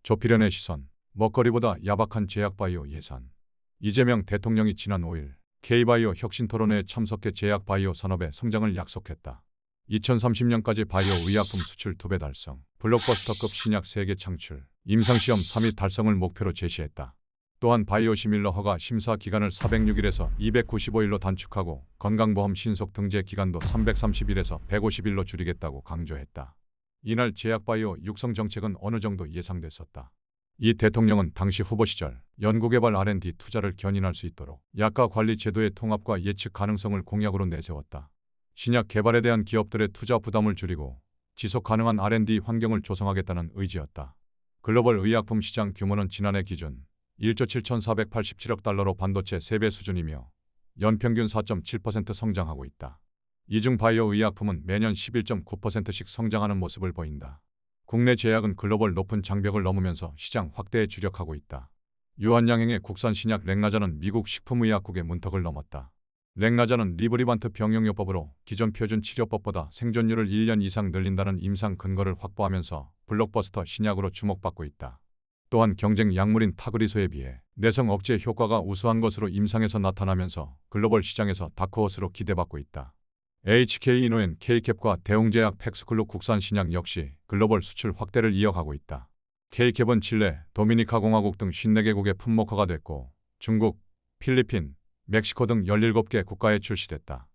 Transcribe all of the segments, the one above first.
조필연의 시선. 먹거리보다 야박한 제약바이오 예산. 이재명 대통령이 지난 5일 K바이오 혁신토론회에 참석해 제약바이오 산업의 성장을 약속했다. 2030년까지 바이오 의약품 수출 2배 달성, 블록버스터급 신약 3개 창출, 임상시험 3위 달성을 목표로 제시했다. 또한 바이오시밀러 허가 심사 기간을 406일에서 295일로 단축하고 건강보험 신속 등재 기간도 330일에서 150일로 줄이겠다고 강조했다. 이날 제약바이오 육성 정책은 어느 정도 예상됐었다. 이 대통령은 당시 후보 시절 연구개발 R&D 투자를 견인할 수 있도록 약가 관리 제도의 통합과 예측 가능성을 공약으로 내세웠다. 신약 개발에 대한 기업들의 투자 부담을 줄이고 지속 가능한 R&D 환경을 조성하겠다는 의지였다. 글로벌 의약품 시장 규모는 지난해 기준 1조 7,487억 달러로 반도체 3배 수준이며 연평균 4.7% 성장하고 있다. 이 중 바이오 의약품은 매년 11.9%씩 성장하는 모습을 보인다. 국내 제약은 글로벌 높은 장벽을 넘으면서 시장 확대에 주력하고 있다. 유한양행의 국산 신약 렉나자는 미국 식품의약국의 문턱을 넘었다. 렉나자는 리브리반트 병용요법으로 기존 표준 치료법보다 생존율을 1년 이상 늘린다는 임상 근거를 확보하면서 블록버스터 신약으로 주목받고 있다. 또한 경쟁 약물인 타그리소에 비해 내성 억제 효과가 우수한 것으로 임상에서 나타나면서 글로벌 시장에서 다크호스로 기대받고 있다. HK-이노엔, K캡과 대웅제약 팩스클루 국산 신약 역시 글로벌 수출 확대를 이어가고 있다. K캡은 칠레, 도미니카 공화국 등 54개국에 품목화가 됐고 중국, 필리핀, 멕시코 등 17개 국가에 출시됐다.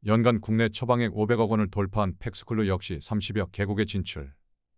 연간 국내 처방액 500억 원을 돌파한 팩스클루 역시 30여 개국에 진출,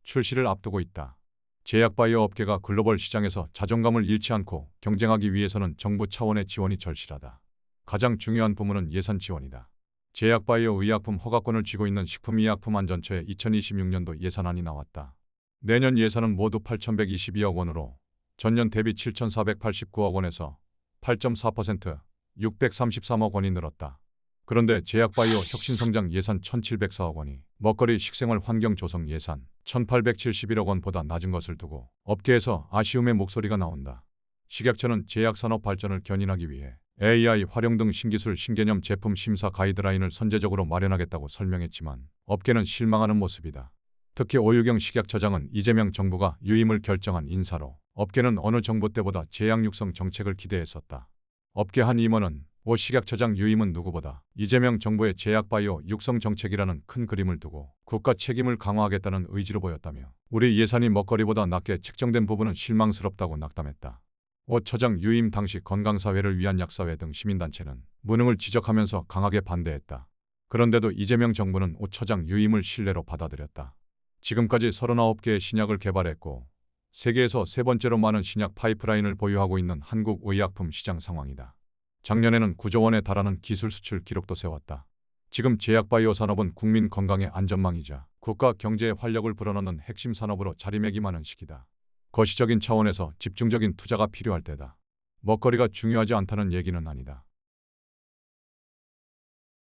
출시를 앞두고 있다. 제약바이오 업계가 글로벌 시장에서 자존감을 잃지 않고 경쟁하기 위해서는 정부 차원의 지원이 절실하다. 가장 중요한 부문은 예산 지원이다. 제약바이오 의약품 허가권을 쥐고 있는 식품의약품안전처의 2026년도 예산안이 나왔다. 내년 예산은 모두 8,122억 원으로 전년 대비 7,489억 원에서 8.4%, 633억 원이 늘었다. 그런데 제약바이오 혁신성장 예산 1,704억 원이 먹거리 식생활 환경 조성 예산 1,871억 원보다 낮은 것을 두고 업계에서 아쉬움의 목소리가 나온다. 식약처는 제약산업 발전을 견인하기 위해 AI 활용 등 신기술 신개념 제품 심사 가이드라인을 선제적으로 마련하겠다고 설명했지만 업계는 실망하는 모습이다. 특히 오유경 식약처장은 이재명 정부가 유임을 결정한 인사로 업계는 어느 정부 때보다 제약 육성 정책을 기대했었다. 업계 한 임원은 오 식약처장 유임은 누구보다 이재명 정부의 제약바이오 육성 정책이라는 큰 그림을 두고 국가 책임을 강화하겠다는 의지로 보였다며 우리 예산이 먹거리보다 낮게 책정된 부분은 실망스럽다고 낙담했다. 오 처장 유임 당시 건강사회를 위한 약사회 등 시민단체는 무능을 지적하면서 강하게 반대했다. 그런데도 이재명 정부는 오 처장 유임을 신뢰로 받아들였다. 지금까지 39개의 신약을 개발했고 세계에서 세 번째로 많은 신약 파이프라인을 보유하고 있는 한국 의약품 시장 상황이다. 작년에는 9조 원에 달하는 기술 수출 기록도 세웠다. 지금 제약바이오 산업은 국민 건강의 안전망이자 국가 경제에 활력을 불어넣는 핵심 산업으로 자리매김하는 시기다. 거시적인 차원에서 집중적인 투자가 필요할 때다. 먹거리가 중요하지 않다는 얘기는 아니다.